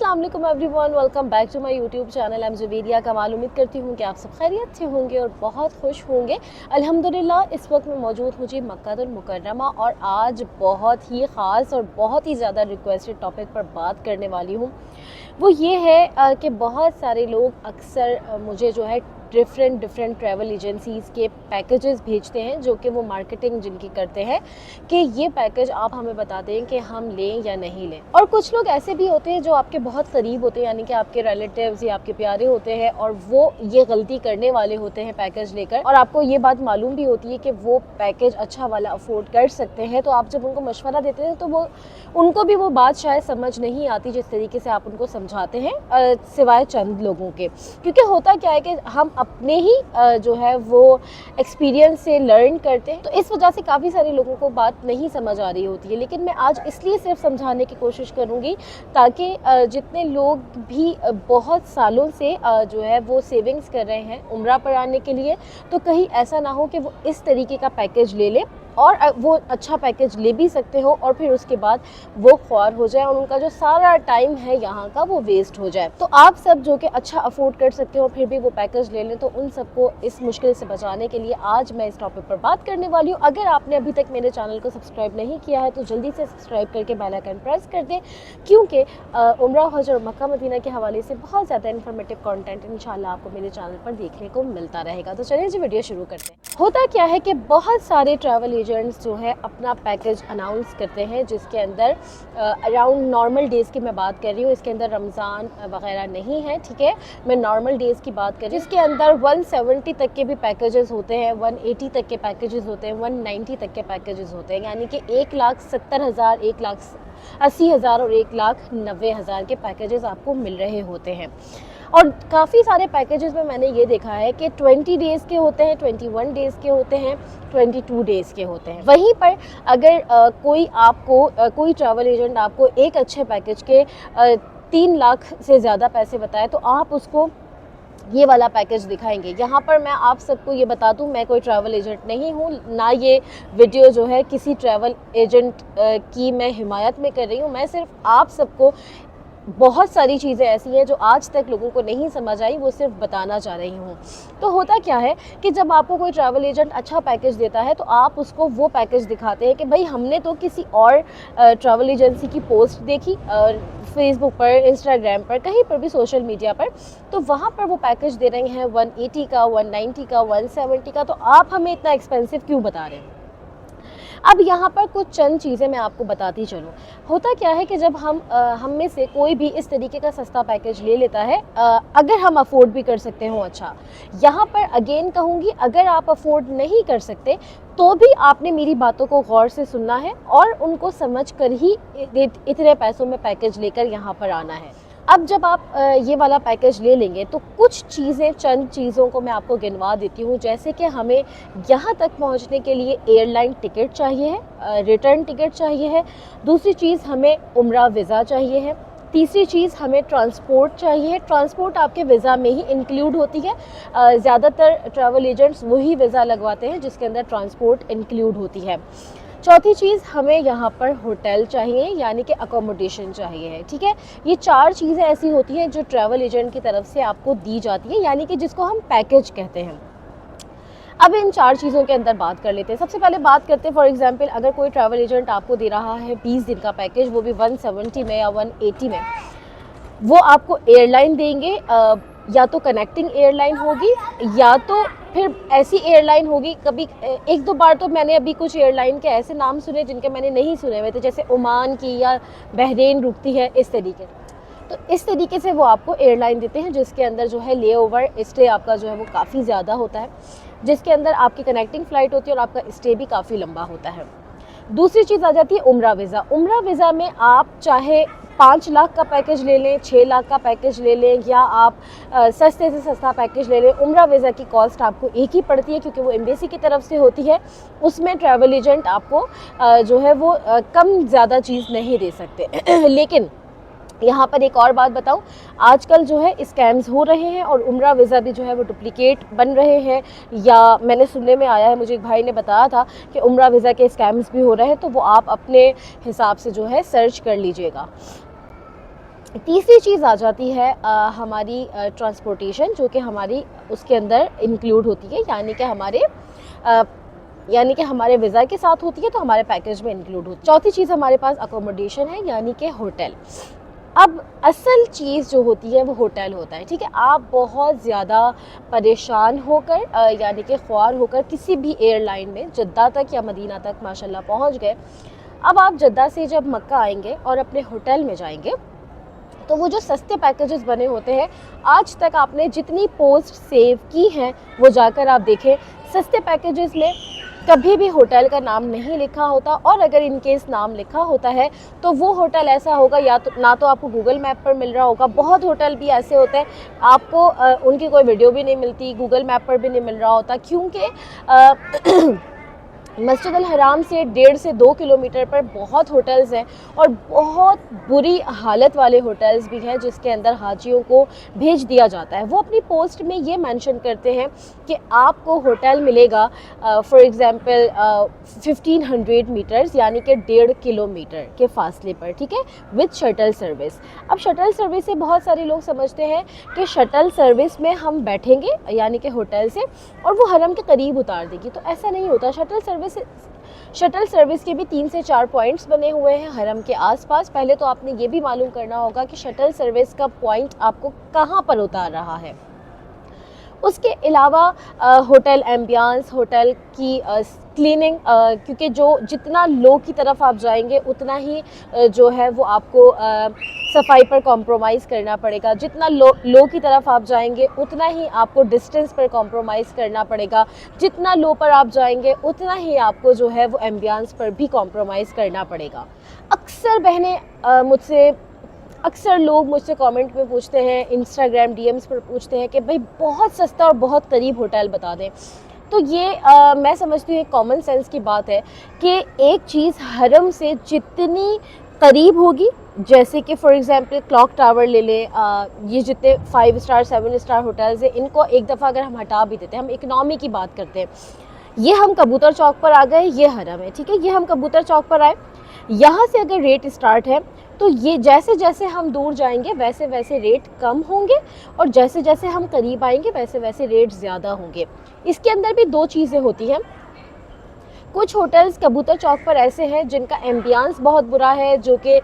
अस्सलाम वालेकुम everyone, welcome back to my YouTube channel. I am Zubairia Kamal. उम्मीद करती हूँ कि आप सब खैरियत से होंगे और बहुत खुश होंगे। अल्हम्दुलिल्लाह इस वक्त मैं मौजूद हूँ जी मक्कातुल मुकर्रमा और आज बहुत ही ख़ास और बहुत ही ज़्यादा रिक्वेस्टेड टॉपिक पर बात करने वाली हूँ। वो ये है कि बहुत सारे लोग अक्सर मुझे जो है डिफरेंट ट्रैवल एजेंसीज़ के पैकेजेस भेजते हैं, जो कि वो मार्केटिंग जिनकी करते हैं कि ये पैकेज आप हमें बता दें कि हम लें या नहीं लें। और कुछ लोग ऐसे भी होते हैं जो आपके बहुत करीब होते हैं, यानी कि आपके रिलेटिव्स या आपके प्यारे होते हैं और वो ये गलती करने वाले होते हैं पैकेज लेकर, और आपको ये बात मालूम भी होती है कि वो पैकेज अच्छा वाला अफोर्ड कर सकते हैं। तो आप जब उनको मशवरा देते हैं तो वो उनको भी वो बात शायद समझ नहीं आती जिस तरीके से आप उनको समझाते हैं, सिवाय चंद लोगों के। क्योंकि होता क्या है कि हम अपने ही जो है वो एक्सपीरियंस से लर्न करते हैं, तो इस वजह से काफ़ी सारे लोगों को बात नहीं समझ आ रही होती है। लेकिन मैं आज इसलिए सिर्फ समझाने की कोशिश करूँगी ताकि जितने लोग भी बहुत सालों से जो है वो सेविंग्स कर रहे हैं उम्रा पर आने के लिए, तो कहीं ऐसा ना हो कि वो इस तरीके का पैकेज ले ले और वो अच्छा पैकेज ले भी सकते हो और फिर उसके बाद वो ख्वार हो जाए और उनका जो सारा टाइम है यहाँ का वो वेस्ट हो जाए। तो आप सब जो कि अच्छा अफोर्ड कर सकते हो फिर भी वो पैकेज ले लें, तो उन सबको इस मुश्किल से बचाने के लिए आज मैं इस टॉपिक पर बात करने वाली हूँ। अगर आपने अभी तक मेरे चैनल को सब्सक्राइब नहीं किया है तो जल्दी से सब्सक्राइब करके बेल आइकन प्रेस कर दें, क्योंकि उम्रा हज और मक्का मदीना के हवाले से बहुत ज़्यादा इन्फॉर्मेटिव कंटेंट इंशाल्लाह आपको मेरे चैनल पर देखने को मिलता रहेगा। तो चलिए जी वीडियो शुरू करते हैं। होता क्या है कि बहुत सारे ट्रैवल एजेंट्स जो है अपना पैकेज अनाउंस करते हैं, जिसके अंदर अराउंड नॉर्मल डेज़ की मैं बात कर रही हूँ, इसके अंदर रमज़ान वगैरह नहीं है, ठीक है। मैं नॉर्मल डेज़ की बात कर रही हूँ, जिसके अंदर 170 तक के भी पैकेजेस होते हैं, 180 तक के पैकेजेस होते हैं, 190 तक के पैकेजेस होते हैं, यानी कि 1,70,000, 1,80,000 और 1,90,000 के पैकेजेस आपको मिल रहे होते हैं। और काफ़ी सारे पैकेजेस में मैंने ये देखा है कि 20 डेज़ के होते हैं, 21 डेज़ के होते हैं, 22 डेज़ के होते हैं। वहीं पर अगर कोई ट्रैवल एजेंट आपको एक अच्छे पैकेज के 3 लाख से ज़्यादा पैसे बताए तो आप उसको ये वाला पैकेज दिखाएंगे। यहाँ पर मैं आप सबको ये बता दूँ, मैं कोई ट्रैवल एजेंट नहीं हूँ, ना ये वीडियो जो है किसी ट्रैवल एजेंट की मैं हिमायत में कर रही हूँ। मैं सिर्फ आप सबको बहुत सारी चीज़ें ऐसी हैं जो आज तक लोगों को नहीं समझ आई, वो सिर्फ बताना चाह रही हूँ। तो होता क्या है कि जब आपको कोई ट्रैवल एजेंट अच्छा पैकेज देता है तो आप उसको वो पैकेज दिखाते हैं कि भाई हमने तो किसी और ट्रैवल एजेंसी की पोस्ट देखी फेसबुक पर, इंस्टाग्राम पर, कहीं पर भी सोशल मीडिया पर, तो वहाँ पर वो पैकेज दे रहे हैं 180 का, 190 का, 170 का, तो आप हमें इतना एक्सपेंसिव क्यों बता रहे हैं। अब यहाँ पर कुछ चंद चीज़ें मैं आपको बताती चलूँ। होता क्या है कि जब हम में से कोई भी इस तरीके का सस्ता पैकेज ले लेता है, अगर हम अफोर्ड भी कर सकते हो, अच्छा यहाँ पर अगेन कहूँगी, अगर आप अफोर्ड नहीं कर सकते तो भी आपने मेरी बातों को गौर से सुनना है और उनको समझ कर ही इतने पैसों में पैकेज लेकर यहाँ पर आना है। अब जब आप ये वाला पैकेज ले लेंगे तो कुछ चीज़ें, चंद चीज़ों को मैं आपको गिनवा देती हूँ, जैसे कि हमें यहाँ तक पहुँचने के लिए एयरलाइन टिकट चाहिए है, रिटर्न टिकट चाहिए है, दूसरी चीज़ हमें उम्रा वीज़ा चाहिए है, तीसरी चीज़ हमें ट्रांसपोर्ट चाहिए है। ट्रांसपोर्ट आपके वीज़ा में ही इंक्लूड होती है, ज़्यादातर ट्रैवल एजेंट्स वही वीज़ा लगवाते हैं जिसके अंदर ट्रांसपोर्ट इंक्लूड होती है। चौथी चीज़ हमें यहाँ पर होटल चाहिए, यानी कि अकोमोडेशन चाहिए है, ठीक है। ये 4 चीज़ें ऐसी होती हैं जो ट्रैवल एजेंट की तरफ से आपको दी जाती है, यानी कि जिसको हम पैकेज कहते हैं। अब इन 4 चीज़ों के अंदर बात कर लेते हैं। सबसे पहले बात करते हैं, फॉर एग्जांपल अगर कोई ट्रैवल एजेंट आपको दे रहा है 20 दिन का पैकेज, वो भी 170 में या 180 में, वो आपको एयरलाइन देंगे, या तो कनेक्टिंग एयरलाइन होगी या तो फिर ऐसी एयरलाइन होगी। कभी 1-2 बार तो मैंने अभी कुछ एयरलाइन के ऐसे नाम सुने जिनके मैंने नहीं सुने हुए थे, जैसे ओमान की या बहरीन रुकती है, इस तरीके। तो इस तरीके से वो आपको एयरलाइन देते हैं जिसके अंदर जो है ले ओवर स्टे आपका जो है वो काफ़ी ज़्यादा होता है, जिसके अंदर आपकी कनेक्टिंग फ़्लाइट होती है और आपका स्टे भी काफ़ी लंबा होता है। दूसरी चीज़ आ जाती है उम्रा वीज़ा। उम्रा वीज़ा में आप चाहे 5 लाख का पैकेज ले लें, 6 लाख का पैकेज ले लें, या आप सस्ते से सस्ता पैकेज ले लें, उम्रा वीज़ा की कॉस्ट आपको एक ही पड़ती है, क्योंकि वो एम्बेसी की तरफ से होती है। उसमें ट्रैवल एजेंट आपको जो है वो कम ज़्यादा चीज़ नहीं दे सकते। लेकिन यहाँ पर एक और बात बताऊँ, आजकल जो है स्कैम्स हो रहे हैं और उम्रा वीज़ा भी जो है वो डुप्लिकेट बन रहे हैं, या मैंने सुनने में आया है, मुझे एक भाई ने बताया था कि उम्रा वीज़ा के स्कैम्स भी हो रहे हैं, तो वो आप अपने हिसाब से जो है सर्च कर लीजिएगा। तीसरी चीज़ आ जाती है हमारी ट्रांसपोर्टेशन, जो कि हमारी उसके अंदर इंक्लूड होती है, अ, यानी कि हमारे वीज़ा के साथ होती है, तो हमारे पैकेज में इंक्लूड होती है। चौथी चीज़ हमारे पास अकोमोडेशन है, यानी कि होटल। अब असल चीज़ जो होती है वो होटल होता है, ठीक है। आप बहुत ज़्यादा परेशान होकर यानी कि ख्वार होकर किसी भी एयरलाइन में जद्दा तक या मदीना तक माशाल्लाह पहुंच गए। अब आप जद्दा से जब मक्का आएंगे और अपने होटल में जाएंगे, तो वो जो सस्ते पैकेजेस बने होते हैं, आज तक आपने जितनी पोस्ट सेव की हैं वो जाकर आप देखें, सस्ते पैकेजेस में कभी भी होटल का नाम नहीं लिखा होता, और अगर इन केस नाम लिखा होता है तो वो होटल ऐसा होगा या तो ना तो आपको गूगल मैप पर मिल रहा होगा। बहुत होटल भी ऐसे होते हैं आपको उनकी कोई वीडियो भी नहीं मिलती, गूगल मैप पर भी नहीं मिल रहा होता, क्योंकि मस्जिद अल हराम से 1.5 से 2 किलोमीटर पर बहुत होटल्स हैं, और बहुत बुरी हालत वाले होटल्स भी हैं जिसके अंदर हाजियों को भेज दिया जाता है। वो अपनी पोस्ट में ये मेंशन करते हैं कि आपको होटल मिलेगा फॉर एग्जांपल 1500 मीटर्स, यानी कि 1.5 किलोमीटर के फासले पर, ठीक है, विद शटल सर्विस। अब शटल सर्विस से बहुत सारे लोग समझते हैं कि शटल सर्विस में हम बैठेंगे यानी कि होटल से, और वो हरम के करीब उतार देगी, तो ऐसा नहीं होता। शटल सर्विस के भी 3 से 4 पॉइंट्स बने हुए हैं हरम के आसपास। पहले तो आपने ये भी मालूम करना होगा कि शटल सर्विस का पॉइंट आपको कहाँ पर उतार रहा है। उसके अलावा होटल एम्बियंस, होटल की क्लीनिंग, क्योंकि जो जितना लो की तरफ आप जाएंगे उतना ही जो है वो आपको सफाई पर कॉम्प्रोमाइज़ करना पड़ेगा। जितना लो की तरफ आप जाएंगे उतना ही आपको डिस्टेंस पर कॉम्प्रोमाइज़ करना पड़ेगा। जितना लो पर आप जाएंगे उतना ही आपको जो है वो एम्बियंस पर भी कॉम्प्रोमाइज़ करना पड़ेगा। अक्सर लोग मुझसे कमेंट में पूछते हैं, इंस्टाग्राम डीएम्स पर पूछते हैं कि भाई बहुत सस्ता और बहुत करीब होटल बता दें। तो ये मैं समझती हूँ एक कॉमन सेंस की बात है कि एक चीज़ हरम से जितनी करीब होगी, जैसे कि फॉर एग्जांपल क्लॉक टावर ले लें, ये जितने 5 स्टार 7 स्टार होटल्स हैं, इनको एक दफ़ा अगर हम हटा भी देते हैं, हम इकनॉमी की बात करते हैं, ये हम कबूतर चौक पर आ गए, ये हरम है, ठीक है, ये हम कबूतर चौक पर आए, यहाँ से अगर रेट स्टार्ट है तो ये जैसे जैसे हम दूर जाएंगे वैसे वैसे रेट कम होंगे, और जैसे जैसे हम करीब आएंगे वैसे वैसे रेट ज़्यादा होंगे। इसके अंदर भी 2 चीज़ें होती हैं। कुछ होटल्स कबूतर चौक पर ऐसे हैं जिनका एम्बियंस बहुत बुरा है, जो कि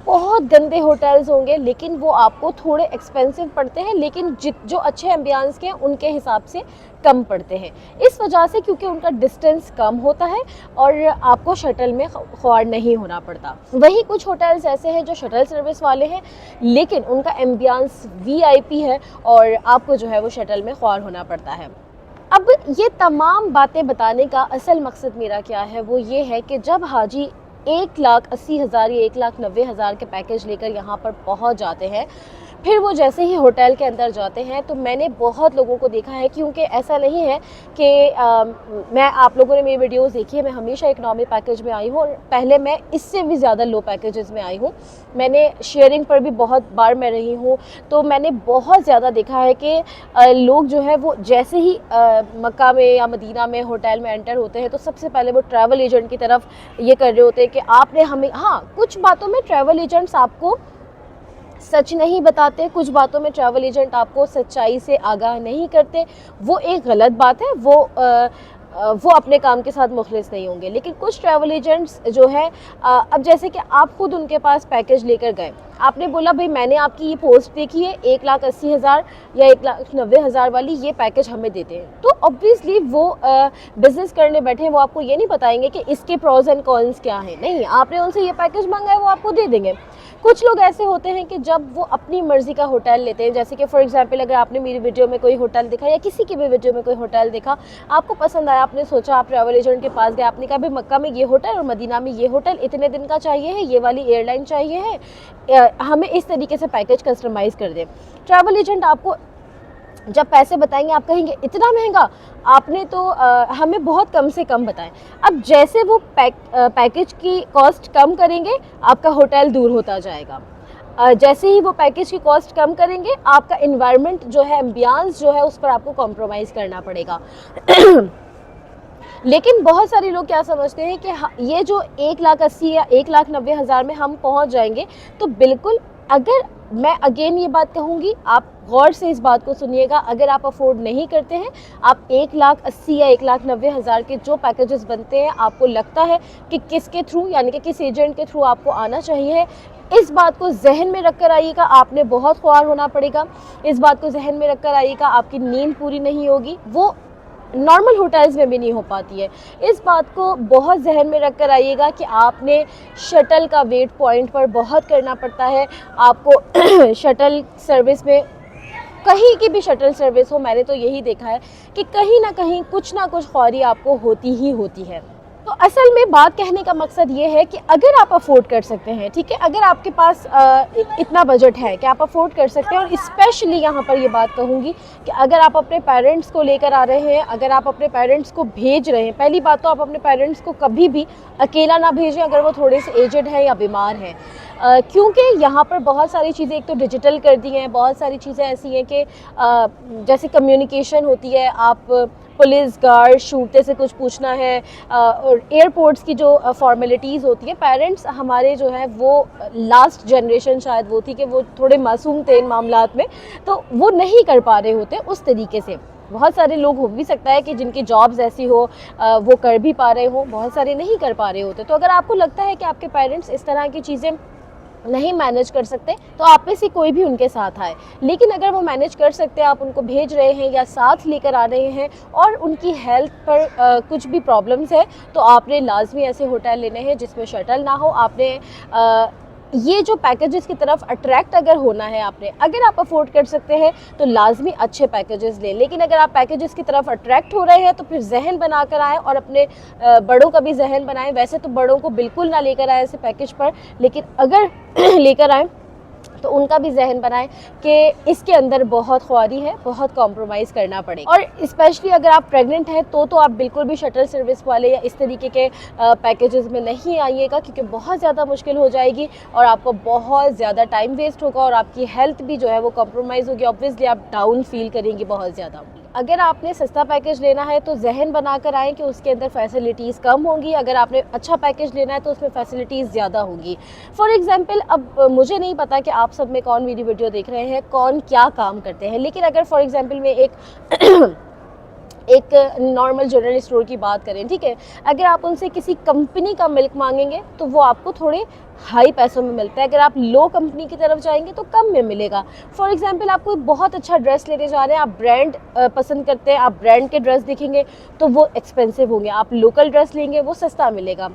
बहुत गंदे होटल्स होंगे, लेकिन वो आपको थोड़े एक्सपेंसिव पड़ते हैं, लेकिन जो अच्छे एम्बियंस के उनके हिसाब से कम पड़ते हैं, इस वजह से क्योंकि उनका डिस्टेंस कम होता है और आपको शटल में ख्वार नहीं होना पड़ता। वहीं कुछ होटल्स ऐसे हैं जो शटल सर्विस वाले हैं, लेकिन उनका एम्बियंस वीआईपी है और आपको जो है वो शटल में ख्वार होना पड़ता है। अब ये तमाम बातें बताने का असल मकसद मेरा क्या है, वो ये है कि जब हाजी 1,80,000 या 1,90,000 के पैकेज लेकर यहाँ पर पहुँच जाते हैं, फिर वो जैसे ही होटल के अंदर जाते हैं, तो मैंने बहुत लोगों को देखा है, क्योंकि ऐसा नहीं है कि मैं आप लोगों ने मेरी वीडियोस देखी है, मैं हमेशा इकनॉमी पैकेज में आई हूँ, और पहले मैं इससे भी ज़्यादा लो पैकेजेस में आई हूँ। मैंने शेयरिंग पर भी बहुत बार मैं रही हूँ, तो मैंने बहुत ज़्यादा देखा है कि लोग जो है वो जैसे ही मक्का में या मदीना में होटल में एंटर होते हैं, तो सबसे पहले वो ट्रैवल एजेंट की तरफ ये कर रहे होते हैं कि आपने हमें, हाँ, कुछ बातों में ट्रैवल एजेंट्स आपको सच नहीं बताते, कुछ बातों में ट्रैवल एजेंट आपको सच्चाई से आगाह नहीं करते, वो एक गलत बात है, वो अपने काम के साथ मुखलिस नहीं होंगे। लेकिन कुछ ट्रैवल एजेंट्स जो है, अब जैसे कि आप खुद उनके पास पैकेज लेकर गए, आपने बोला भाई मैंने आपकी ये पोस्ट देखी है 1,80,000 या 1,90,000 वाली, ये पैकेज हमें देते हैं, तो ऑब्वियसली वो बिज़नेस करने बैठे हैं, वो आपको ये नहीं बताएंगे कि इसके प्रोज एंड कॉन्स क्या हैं, नहीं, आपने उनसे ये पैकेज मांगा है वो आपको दे देंगे। कुछ लोग ऐसे होते हैं कि जब वो अपनी मर्ज़ी का होटल लेते हैं, जैसे कि फॉर एग्जांपल अगर आपने मेरी वीडियो में कोई होटल देखा या किसी की भी वीडियो में कोई होटल देखा, आपको पसंद आया, आपने सोचा, आप ट्रैवल एजेंट के पास गए, आपने कहा भाई मक्का में ये होटल और मदीना में ये होटल इतने दिन का चाहिए है, ये वाली एयरलाइन चाहिए है, हमें इस तरीके से पैकेज कस्टमाइज़ कर दें। ट्रैवल एजेंट आपको जब पैसे बताएंगे आप कहेंगे इतना महंगा, आपने तो हमें बहुत कम से कम बताएं। अब जैसे वो पैकेज की कॉस्ट कम करेंगे, आपका होटल दूर होता जाएगा। जैसे ही वो पैकेज की कॉस्ट कम करेंगे, आपका इन्वायरमेंट जो है, एम्बियंस जो है, उस पर आपको कॉम्प्रोमाइज़ करना पड़ेगा। लेकिन बहुत सारे लोग क्या समझते हैं कि ये जो 1,80,000 या 1,90,000 में हम पहुंच जाएंगे, तो बिल्कुल, अगर मैं अगेन ये बात कहूँगी, आप गौर से इस बात को सुनिएगा। अगर आप अफोर्ड नहीं करते हैं, आप 1,80,000 या 1,90,000 के जो पैकेजेस बनते हैं, आपको लगता है कि किसके थ्रू, यानी कि किस एजेंट के थ्रू आपको आना चाहिए, इस बात को जहन में रख कर आइएगा। आपने बहुत ख्वार होना पड़ेगा, इस बात को जहन में रख कर आइएगा। आपकी नींद पूरी नहीं होगी, वो नॉर्मल होटल्स में भी नहीं हो पाती है। इस बात को बहुत जहन में रख कर आइएगा कि आपने शटल का वेट पॉइंट पर बहुत करना पड़ता है। आपको शटल सर्विस में, कहीं की भी शटल सर्विस हो, मैंने तो यही देखा है कि कहीं ना कहीं कुछ ना कुछ ख्वारी आपको होती ही होती है। तो असल में बात कहने का मकसद ये है कि अगर आप अफोर्ड कर सकते हैं, ठीक है, अगर आपके पास इतना बजट है कि आप अफोर्ड कर सकते हैं, और स्पेशली यहाँ पर ये बात कहूँगी कि अगर आप अपने पेरेंट्स को लेकर आ रहे हैं, अगर आप अपने पेरेंट्स को भेज रहे हैं, पहली बात तो आप अपने पेरेंट्स को कभी भी अकेला ना भेजें अगर वो थोड़े से एजड हैं या बीमार हैं, क्योंकि यहाँ पर बहुत सारी चीज़ें एक तो डिजिटल कर दी हैं, बहुत सारी चीज़ें ऐसी हैं कि जैसे कम्युनिकेशन होती है, आप पुलिस गार्ड शूटते से कुछ पूछना है, और एयरपोर्ट्स की जो फॉर्मेलिटीज़ होती है, पेरेंट्स हमारे जो है वो लास्ट जनरेशन शायद वो थी कि वो थोड़े मासूम थे इन मामलात में, तो वो नहीं कर पा रहे होते उस तरीके से। बहुत सारे लोग हो भी सकता है कि जिनकी जॉब्स ऐसी हो वो कर भी पा रहे हो, बहुत सारे नहीं कर पा रहे होते। तो अगर आपको लगता है कि आपके पेरेंट्स इस तरह की चीज़ें नहीं मैनेज कर सकते, तो आप में से कोई भी उनके साथ आए। लेकिन अगर वो मैनेज कर सकते हैं, आप उनको भेज रहे हैं या साथ लेकर आ रहे हैं, और उनकी हेल्थ पर कुछ भी प्रॉब्लम्स है, तो आपने लाजमी ऐसे होटल लेने हैं जिसमें शटल ना हो। आपने ये जो पैकेजेस की तरफ अट्रैक्ट अगर होना है आपने, अगर आप अफोर्ड कर सकते हैं तो लाजमी अच्छे पैकेजेस लें। लेकिन अगर आप पैकेजेस की तरफ अट्रैक्ट हो रहे हैं तो फिर जहन बना कर आएँ, और अपने बड़ों का भी जहन बनाएं। वैसे तो बड़ों को बिल्कुल ना लेकर आए ऐसे पैकेज पर, लेकिन अगर लेकर आएँ तो उनका भी जहन बनाएं कि इसके अंदर बहुत ख्वारी है, बहुत कॉम्प्रोमाइज़ करना पड़ेगा। और स्पेशली अगर आप प्रेग्नेंट हैं तो आप बिल्कुल भी शटल सर्विस वाले या इस तरीके के पैकेजेस में नहीं आइएगा, क्योंकि बहुत ज़्यादा मुश्किल हो जाएगी और आपको बहुत ज़्यादा टाइम वेस्ट होगा, और आपकी हेल्थ भी जो है वो कॉम्प्रोमाइज़ होगी। ऑब्वियसली आप डाउन फील करेंगी बहुत ज़्यादा। अगर आपने सस्ता पैकेज लेना है तो जहन बना कर आएँ कि उसके अंदर फैसिलिटीज़ कम होंगी। अगर आपने अच्छा पैकेज लेना है तो उसमें फैसिलिटीज़ ज़्यादा होंगी। फॉर एग्जांपल, अब मुझे नहीं पता कि आप सब में कौन मेरी वीडियो देख रहे हैं, कौन क्या काम करते हैं, लेकिन अगर फॉर एग्जांपल मैं एक नॉर्मल जनरल स्टोर की बात करें, ठीक है, अगर आप उनसे किसी कंपनी का मिल्क मांगेंगे तो वो आपको थोड़े हाई पैसों में मिलता है। अगर आप लो कंपनी की तरफ जाएंगे तो कम में मिलेगा। फॉर एग्जांपल, आप कोई बहुत अच्छा ड्रेस लेने जा रहे हैं, आप ब्रांड पसंद करते हैं, आप ब्रांड के ड्रेस दिखेंगे तो वो एक्सपेंसिव होंगे। आप लोकल ड्रेस लेंगे वो सस्ता मिलेगा।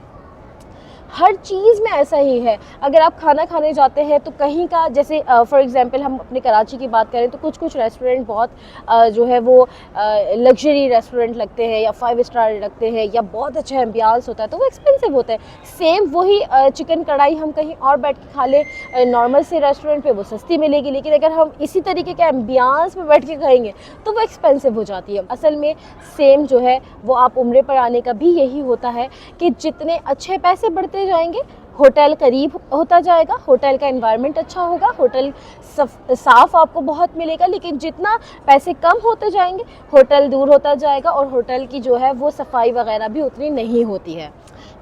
हर चीज़ में ऐसा ही है। अगर आप खाना खाने जाते हैं तो कहीं का, जैसे फॉर एग्जांपल हम अपने कराची की बात करें तो कुछ रेस्टोरेंट बहुत जो है वो लग्जरी रेस्टोरेंट लगते हैं, या 5 स्टार लगते हैं, या बहुत अच्छा एम्बियंस होता है, तो वो एक्सपेंसिव होता है। सेम वही चिकन कढ़ाई हम कहीं और बैठ के खा लें नॉर्मल से रेस्टोरेंट पे, वो सस्ती मिलेगी। लेकिन अगर हम इसी तरीके के एम्बियंस में बैठ के खाएंगे तो वो एक्सपेंसिव हो जाती है। असल में सेम जो है वो आप उम्रे पर आने का भी यही होता है कि जितने अच्छे पैसे बढ़ते जाएंगे, होटल करीब होता जाएगा, होटल का एनवायरनमेंट अच्छा होगा, होटल साफ आपको बहुत मिलेगा। लेकिन जितना पैसे कम होते जाएंगे, होटल दूर होता जाएगा, और होटल की जो है वो सफाई वगैरह भी उतनी नहीं होती है।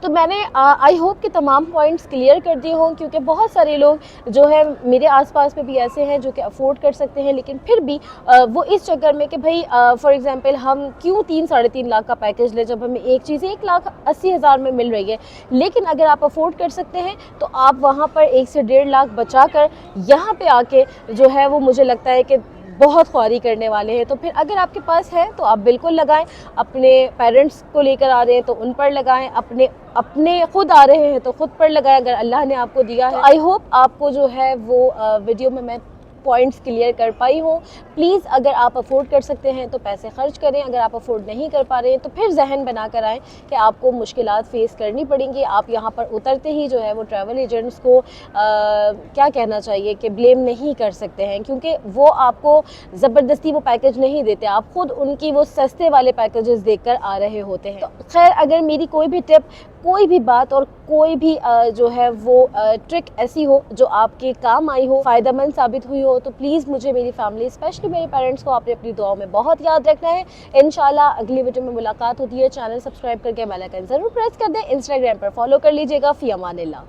तो मैंने आई होप कि तमाम पॉइंट्स क्लियर कर दिए हों, क्योंकि बहुत सारे लोग जो है मेरे आसपास में भी ऐसे हैं जो कि अफोर्ड कर सकते हैं, लेकिन फिर भी वो इस चक्कर में कि भाई फॉर एग्जांपल हम क्यों 3-3.5 लाख का पैकेज ले, जब हमें एक चीज़ 1,80,000 में मिल रही है। लेकिन अगर आप अफोर्ड कर सकते हैं तो आप वहाँ पर 1 से 1.5 लाख बचा कर यहाँ पे आके जो है वो, मुझे लगता है कि बहुत ख्वारी करने वाले हैं। तो फिर अगर आपके पास है तो आप बिल्कुल लगाएं। अपने पेरेंट्स को लेकर आ रहे हैं तो उन पर लगाएं, अपने खुद आ रहे हैं तो खुद पर लगाएं, अगर अल्लाह ने आपको दिया है। आई होप आपको जो है वो वीडियो में मैं पॉइंट्स क्लियर कर पाई हूँ। प्लीज़ अगर आप अफोर्ड कर सकते हैं तो पैसे खर्च करें, अगर आप अफोर्ड नहीं कर पा रहे हैं तो फिर जहन बना कर आएँ कि आपको मुश्किलात फेस करनी पड़ेंगी। आप यहाँ पर उतरते ही जो है वो ट्रैवल एजेंट्स को क्या कहना चाहिए कि ब्लेम नहीं कर सकते हैं, क्योंकि वो आपको ज़बरदस्ती वो पैकेज नहीं देते, आप खुद उनकी वो सस्ते वाले पैकेजेस देकर आ रहे होते हैं। तो खैर, अगर मेरी कोई भी टिप, कोई भी बात और कोई भी जो है वो ट्रिक ऐसी हो जो आपके काम आई हो, फ़ायदेमंद साबित हुई हो, तो प्लीज़ मुझे, मेरी फैमिली, स्पेशली मेरे पेरेंट्स को आपने अपनी दुआओं में बहुत याद रखना है। इंशाल्लाह अगली वीडियो में मुलाकात होती है। चैनल सब्सक्राइब करके बेल आइकन ज़रूर प्रेस कर दें। इंस्टाग्राम पर फॉलो कर लीजिएगा। फ़ी अमानिल्लाह।